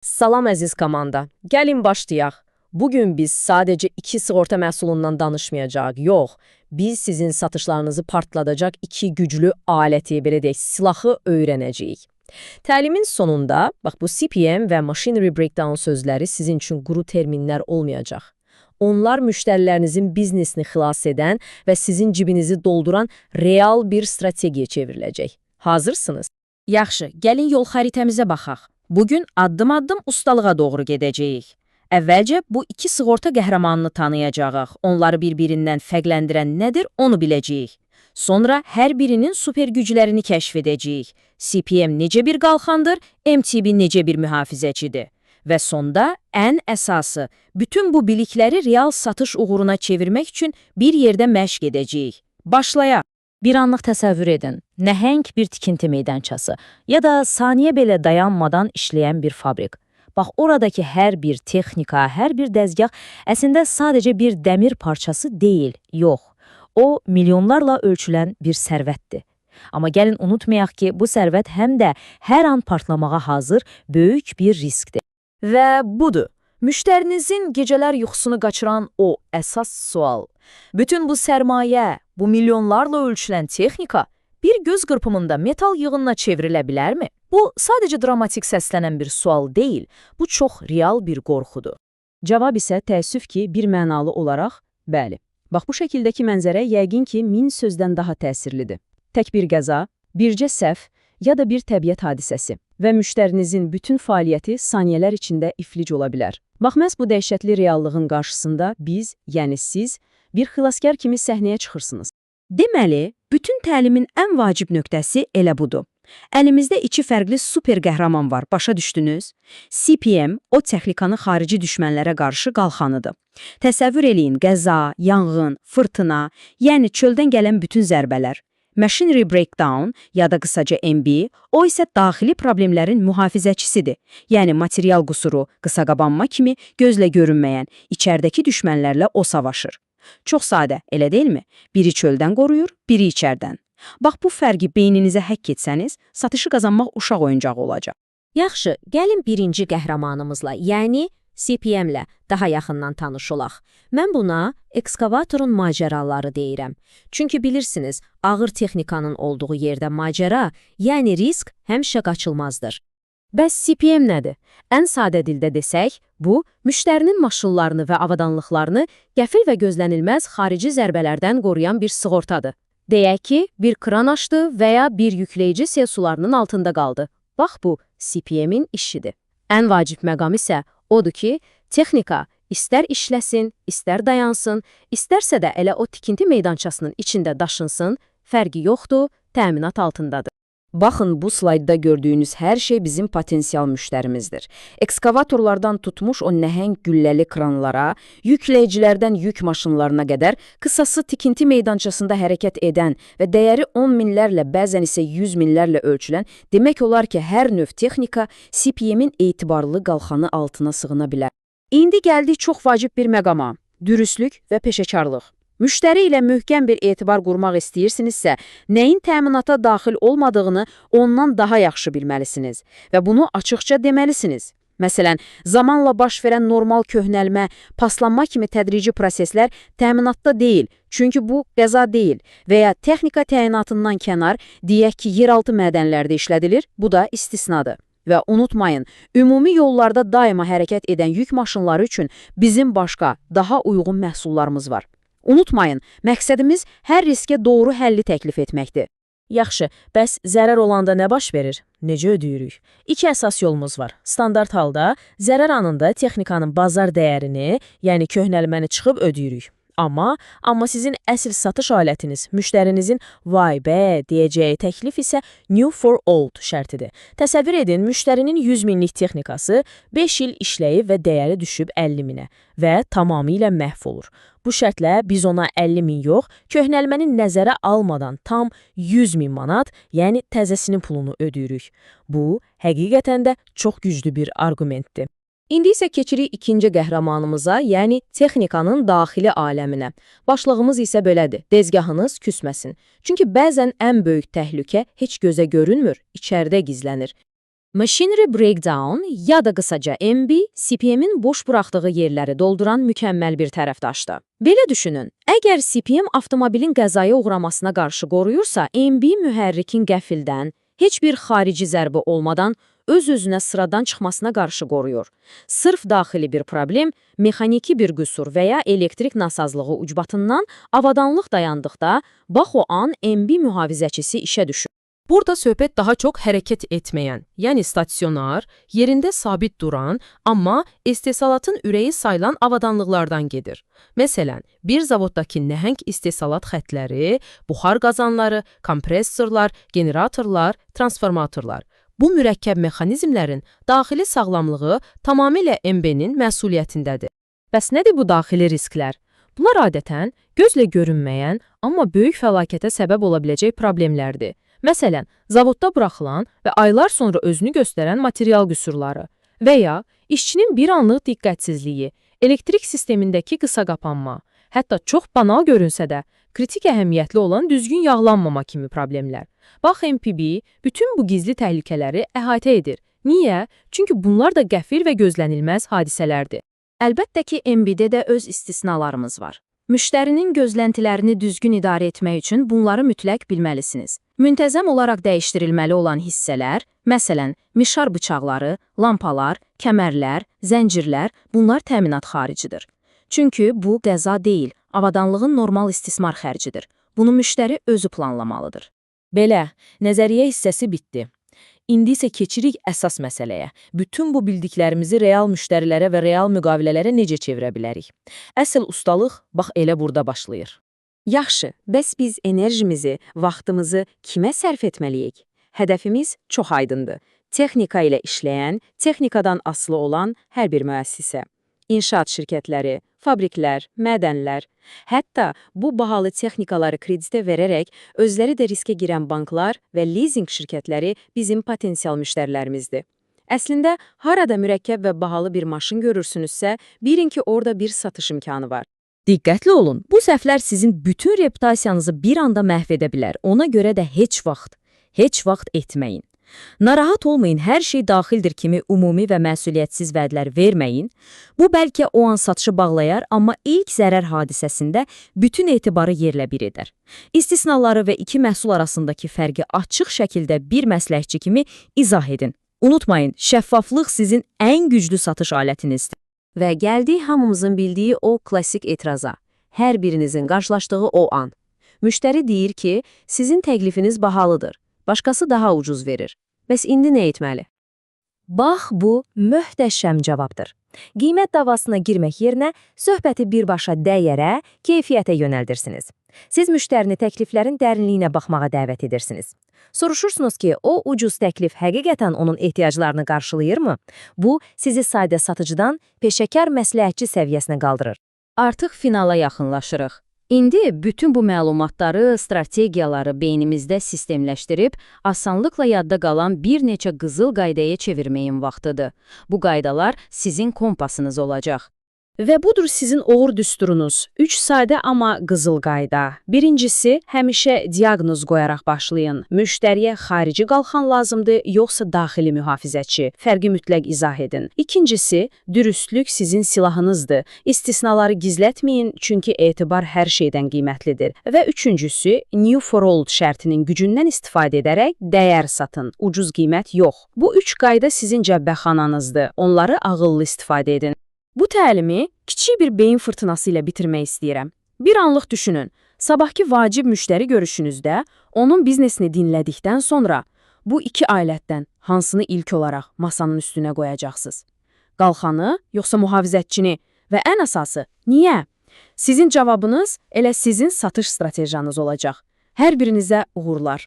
Salam əziz komanda. Gəlin başlayaq. Bugün biz sadəcə iki sığorta məhsulundan danışmayacağıq. Yox, biz sizin satışlarınızı partladacaq iki güclü aləti, belə deyək, silahı öyrənəcəyik. Təlimin sonunda, bax bu CPM və Machinery Breakdown sözləri sizin üçün quru terminlər olmayacaq. Onlar müştərilərinizin biznesini xilas edən və sizin cibinizi dolduran real bir strategiya çevriləcək. Hazırsınız? Yaxşı, gəlin yol xəritəmizə baxaq. Bugün addım-addım ustalığa doğru gedəcəyik. Əvvəlcə bu iki sığorta qəhrəmanını tanıyacağıq. Onları bir-birindən fərqləndirən nədir, onu biləcəyik. Sonra hər birinin super güclərini kəşf edəcəyik. CPM necə bir qalxandır, MTB necə bir mühafizəçidir. Və sonda ən əsası, bütün bu bilikləri real satış uğuruna çevirmək üçün bir yerdə məşq edəcəyik. Başlayaq. Bir anlıq təsəvvür edin, nəhəng bir tikinti meydançası ya da saniyə belə dayanmadan işləyən bir fabrik. Bax, oradakı hər bir texnika, hər bir dəzgah əslində sadəcə bir dəmir parçası deyil, yox. O, milyonlarla ölçülən bir sərvətdir. Amma gəlin unutmayaq ki, bu sərvət həm də hər an partlamağa hazır böyük bir riskdir. Və budur, müştərinizin gecələr yuxusunu qaçıran o əsas sual. Bütün bu sərmayə, bu milyonlarla ölçülən texnika bir göz qırpımında metal yığınına çevrilə bilərmi? Bu sadəcə dramatik səslənən bir sual deyil, bu çox real bir qorxudur. Cavab isə təəssüf ki, bir mənalı olaraq, bəli. Bax, bu şəkildəki mənzərə yəqin ki, 1000 sözdən daha təsirlidir. Tək bir qəza, bircə səhv ya da bir təbiət hadisəsi və müştərinizin bütün fəaliyyəti saniyələr içində iflic ola bilər. Bax, məhz bu dəhşətli reallığın qarşısında biz, yəni siz, bir xilaskar kimi səhnəyə çıxırsınız. Deməli, bütün təlimin ən vacib nöqtəsi elə budur. Əlimizdə iki fərqli super qəhrəman var, başa düşdünüz? CPM o texnikanın xarici düşmənlərə qarşı qalxanıdır. Təsəvvür eləyin, qəza, yanğın, fırtına, yəni çöldən gələn bütün zərbələr. Machinery Breakdown ya da qısaca MB, o isə daxili problemlərin mühafizəçisidir. Yəni material qüsuru, qısaqabanma kimi gözlə görünməyən, içərdəki düşmənlərlə o savaşır. Çox sadə, elə deyilmi? Biri çöldən qoruyur, biri içərdən. Bax, bu fərqi beyninizə həkk etsəniz, satışı qazanmaq uşaq oyuncağı olacaq. Yaxşı, gəlin birinci qəhrəmanımızla, yəni CPM-lə daha yaxından tanış olaq. Mən buna ekskavatorun macəraları deyirəm. Çünki bilirsiniz, ağır texnikanın olduğu yerdə macəra, yəni risk həmişə qaçılmazdır. Bəs CPM nədir? Ən sadə dildə desək, bu, müştərinin maşınlarını və avadanlıqlarını qəfil və gözlənilməz xarici zərbələrdən qoruyan bir sığortadır. Deyək ki, bir kran açdı və ya bir yükləyici sel sularının altında qaldı. Bax bu, CPM-in işidir. Ən vacib məqam isə odur ki, texnika istər işləsin, istər dayansın, istərsə də elə o tikinti meydançasının içində daşınsın, fərqi yoxdur, təminat altındadır. Baxın, bu slaydda gördüyünüz hər şey bizim potensial müştərimizdir. Ekskavatorlardan tutmuş o nəhəng gülləli kranlara, yükləyicilərdən yük maşınlarına qədər, qısası tikinti meydançasında hərəkət edən və dəyəri 10 minlərlə, bəzən isə 100 minlərlə ölçülən, demək olar ki, hər növ texnika CPM-in etibarlı qalxanı altına sığına bilər. İndi gəldik çox vacib bir məqama, dürüstlük və peşəkarlıq. Müştəri ilə möhkəm bir etibar qurmaq istəyirsinizsə, nəyin təminata daxil olmadığını ondan daha yaxşı bilməlisiniz və bunu açıqca deməlisiniz. Məsələn, zamanla baş verən normal köhnəlmə, paslanma kimi tədrici proseslər təminatda deyil, çünki bu qəza deyil və ya texnika təyinatından kənar, deyək ki, yeraltı mədənlərdə işlədilir, bu da istisnadır. Və unutmayın, ümumi yollarda daima hərəkət edən yük maşınları üçün bizim başqa, daha uyğun məhsullarımız var. Unutmayın, məqsədimiz hər riskə doğru həlli təklif etməkdir. Yaxşı, bəs zərər olanda nə baş verir? Necə ödəyirik? İki əsas yolumuz var. Standart halda, zərər anında texnikanın bazar dəyərini, yəni köhnəlməni çıxıb ödəyirik. Amma sizin əsl satış alətiniz, müştərinizin vay be deyəcəyi təklif isə new for old şərtidir. Təsəvvür edin, müştərinin 100 minlik texnikası 5 il işləyib və dəyəri düşüb 50 minə və tamamilə məhv olur. Bu şərtlə biz ona 50 min yox, köhnəlməni nəzərə almadan tam 100 min manat, yəni təzəsinin pulunu ödəyirik. Bu, həqiqətən də çox güclü bir arqumentdir. İndi isə keçirik ikinci qəhrəmanımıza, yəni texnikanın daxili aləminə. Başlığımız isə belədir, dezgahınız küsməsin. Çünki bəzən ən böyük təhlükə heç gözə görünmür, içəridə gizlənir. Machinery breakdown ya da qısaca MB, CPM-in boş buraxdığı yerləri dolduran mükəmməl bir tərəfdaşdır. Belə düşünün, əgər CPM avtomobilin qəzaya uğramasına qarşı qoruyursa, MB mühərrikin qəfildən, heç bir xarici zərbə olmadan öz-özünə sıradan çıxmasına qarşı qoruyur. Sırf daxili bir problem, mexaniki bir qüsur və ya elektrik nasazlığı ucbatından avadanlıq dayandıqda, bax o an MB mühafizəçisi işə düşür. Burada söhbət daha çox hərəkət etməyən, yəni stasionar, yerində sabit duran, amma istehsalatın ürəyi sayılan avadanlıqlardan gedir. Məsələn, bir zavoddakı nəhəng istehsalat xətləri, buxar qazanları, kompressorlar, generatorlar, transformatorlar. Bu mürəkkəb mexanizmlərin daxili sağlamlığı tamamilə MB-nin məsuliyyətindədir. Bəs nədir bu daxili risklər? Bunlar adətən gözlə görünməyən, amma böyük fəlakətə səbəb ola biləcək problemlərdir. Məsələn, zavodda buraxılan və aylar sonra özünü göstərən material qüsurları və ya işçinin bir anlıq diqqətsizliyi, elektrik sistemindəki qısa qapanma, hətta çox banal görünsə də, kritik əhəmiyyətli olan düzgün yağlanmama kimi problemlər. Bax, MPB bütün bu gizli təhlükələri əhatə edir. Niyə? Çünki bunlar da qəfil və gözlənilməz hadisələrdir. Əlbəttə ki, MB-də də öz istisnalarımız var. Müştərinin gözləntilərini düzgün idarə etmək üçün bunları mütləq bilməlisiniz. Müntəzəm olaraq dəyişdirilməli olan hissələr, məsələn, mişar bıçaqları, lampalar, kəmərlər, zəncirlər, bunlar təminat xaricidir. Çünki bu qəza deyil, avadanlığın normal istismar xərcidir. Bunu müştəri özü planlamalıdır. Belə, nəzəriyyə hissəsi bitdi. İndi isə keçirik əsas məsələyə. Bütün bu bildiklərimizi real müştərilərə və real müqavilələrə necə çevirə bilərik? Əsl ustalıq bax elə burada başlayır. Yaxşı, bəs biz enerjimizi, vaxtımızı kimə sərf etməliyik? Hədəfimiz çox aydındır. Texnika ilə işləyən, texnikadan asılı olan hər bir müəssisə. İnşaat şirkətləri, fabriklər, mədənlər, hətta bu bahalı texnikaları kreditə verərək özləri də riskə girən banklar və leasing şirkətləri bizim potensial müştərilərimizdir. Əslində, harada mürəkkəb və bahalı bir maşın görürsünüzsə, bilin ki, orada bir satış imkanı var. Diqqətli olun, bu səhvlər sizin bütün reputasiyanızı bir anda məhv edə bilər. Ona görə də heç vaxt etməyin. Narahat olmayın, hər şey daxildir kimi ümumi və məsuliyyətsiz vədlər verməyin. Bu bəlkə o an satışı bağlayar, amma ilk zərər hadisəsində bütün etibarı yerlə bir edər. İstisnaları və iki məhsul arasındakı fərqi açıq şəkildə bir məsləhətçi kimi izah edin. Unutmayın, şəffaflıq sizin ən güclü satış alətinizdir. Və gəldik hamımızın bildiyi o klassik etiraza. Hər birinizin qarşılaşdığı o an. Müştəri deyir ki, sizin təklifiniz bahalıdır. Başqası daha ucuz verir. Bəs indi nə etməli? Bax, bu möhtəşəm cavabdır. Qiymət davasına girmək yerinə söhbəti birbaşa dəyərə, keyfiyyətə yönəldirsiniz. Siz müştərini təkliflərin dərinliyinə baxmağa dəvət edirsiniz. Soruşursunuz ki, o ucuz təklif həqiqətən onun ehtiyaclarını qarşılayırmı? Bu, sizi sadə satıcıdan peşəkar məsləhətçi səviyyəsinə qaldırır. Artıq finala yaxınlaşırıq. İndi bütün bu məlumatları, strategiyaları beynimizdə sistemləşdirib, asanlıqla yadda qalan bir neçə qızıl qaydaya çevirməyin vaxtıdır. Bu qaydalar sizin kompasınız olacaq. Və budur sizin uğur düsturunuz. 3 sadə amma qızıl qayda. Birincisi, həmişə diaqnoz qoyaraq başlayın. Müştəriyə xarici qalxan lazımdır, yoxsa daxili mühafizəçi? Fərqi mütləq izah edin. İkincisi, dürüstlük sizin silahınızdır. İstisnaları gizlətməyin, çünki etibar hər şeydən qiymətlidir. Və üçüncüsü, new for old şərtinin gücündən istifadə edərək dəyər satın, ucuz qiymət yox. Bu 3 qayda sizin cəbbəxananızdır. Onları ağıllı istifadə edin. Bu təlimi kiçik bir beyin fırtınası ilə bitirmək istəyirəm. Bir anlıq düşünün, sabahki vacib müştəri görüşünüzdə onun biznesini dinlədikdən sonra bu iki alətdən hansını ilk olaraq masanın üstünə qoyacaqsınız? Qalxanı, yoxsa mühafizətçini və ən əsası, niyə? Sizin cavabınız elə sizin satış stratejiyanız olacaq. Hər birinizə uğurlar.